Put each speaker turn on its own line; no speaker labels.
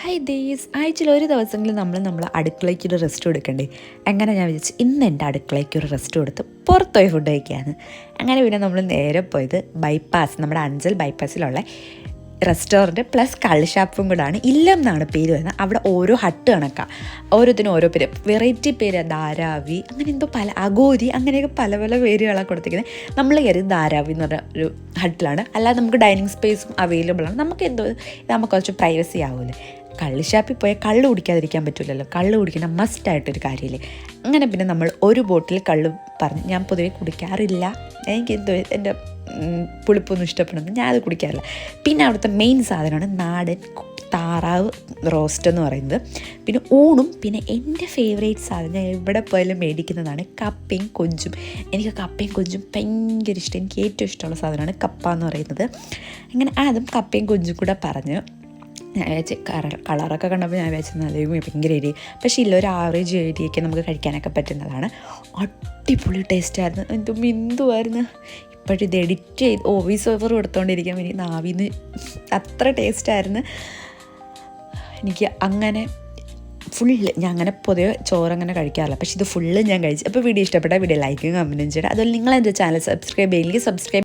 High these ആഴ്ചയിൽ ഒരു ദിവസങ്ങളിൽ നമ്മൾ അടുക്കളയ്ക്കൊരു റെസ്റ്റ് കൊടുക്കണ്ടേ. അങ്ങനെ ഞാൻ വിചാരിച്ചു ഇന്ന് എൻ്റെ അടുക്കളയ്ക്കൊരു റെസ്റ്റ് കൊടുത്ത് പുറത്തുപോയി ഫുഡ് കഴിക്കുകയാണ്. അങ്ങനെ പിന്നെ നമ്മൾ നേരെ പോയത് ബൈപ്പാസ്, നമ്മുടെ അഞ്ചൽ ബൈപ്പാസിലുള്ള റെസ്റ്റോറൻറ്റ് പ്ലസ് കള്ള് ഷാപ്പും കൂടാണ്. ഇല്ലം എന്നാണ് പേര് വരുന്നത്. അവിടെ ഓരോ ഹട്ട് കണക്കാം, ഓരോത്തിനും ഓരോ പേര്, വെറൈറ്റി പേര്, ധാരാവി, അങ്ങനെ എന്തോ പല, അഗോരി, അങ്ങനെയൊക്കെ പല പല പേരുകളാണ് കൊടുത്തിരിക്കുന്നത്. നമ്മൾ കയറി ധാരാവി എന്ന് പറഞ്ഞ ഒരു ഹട്ടിലാണ്. അല്ലാതെ നമുക്ക് ഡൈനിങ് സ്പേസും അവൈലബിൾ ആണ്. നമുക്ക് എന്തോ നമുക്ക് കുറച്ച് പ്രൈവസി ആവുമല്ലോ. കള്ള് ഷാപ്പിൽ പോയാൽ കള്ള് കുടിക്കാതിരിക്കാൻ പറ്റില്ലല്ലോ. കള്ള് കുടിക്കുന്ന മസ്റ്റായിട്ടൊരു കാര്യമില്ലേ. അങ്ങനെ പിന്നെ നമ്മൾ ഒരു ബോട്ടിൽ കള്ള് പറഞ്ഞ്, ഞാൻ പൊതുവെ കുടിക്കാറില്ല, എനിക്ക് എന്തോ എൻ്റെ പുളിപ്പൊന്നും ഇഷ്ടപ്പെടുന്നത്, ഞാനത് കുടിക്കാറില്ല. പിന്നെ അവിടുത്തെ മെയിൻ സാധനമാണ് നാടൻ താറാവ് റോസ്റ്റ് എന്ന് പറയുന്നത്. പിന്നെ ഊണും, പിന്നെ എൻ്റെ ഫേവറേറ്റ് സാധനം, ഞാൻ എവിടെ പോയാലും മേടിക്കുന്നതാണ് കപ്പയും കൊഞ്ചും. എനിക്ക് കപ്പയും കൊഞ്ചും ഭയങ്കര ഇഷ്ടം. എനിക്ക് ഏറ്റവും ഇഷ്ടമുള്ള സാധനമാണ് കപ്പ എന്ന് പറയുന്നത്. അങ്ങനെ അതും കപ്പയും കൊഞ്ചും കൂടെ പറഞ്ഞ് ഞാൻ വിചാരിച്ച് കളറൊക്കെ കണ്ടപ്പോൾ ഞാൻ വിചാരിച്ചത് നല്ല ഭയങ്കര എരി, പക്ഷേ ഇല്ല, ഒരു ആവറേജ് ഏരിയയ്ക്ക് നമുക്ക് കഴിക്കാനൊക്കെ പറ്റുന്നതാണ്. അടിപൊളി ടേസ്റ്റായിരുന്നു. എന്തുമായിരുന്നു. ഇപ്പോഴും ഇത് എഡിറ്റ് ചെയ്ത് വോയിസ് ഓവർ കൊടുത്തുകൊണ്ടിരിക്കാൻ വേണ്ടി നാവിന്ന് അത്ര ടേസ്റ്റായിരുന്നു എനിക്ക്. അങ്ങനെ ഫുള്ള് ഞാൻ അങ്ങനെ പൊതുവെ ചോറങ്ങനെ കഴിക്കാറില്ല, പക്ഷേ ഇത് ഫുള്ള് ഞാൻ കഴിച്ചു. അപ്പോൾ വീഡിയോ ഇഷ്ടപ്പെട്ടാൽ വീഡിയോ ലൈക്കും കമൻറ്റും ചെയ്യണം. അതുപോലെ നിങ്ങൾ എൻ്റെ ചാനൽ സബ്സ്ക്രൈബ് ചെയ്യില്ലെങ്കിൽ സബ്സ്ക്രൈബ്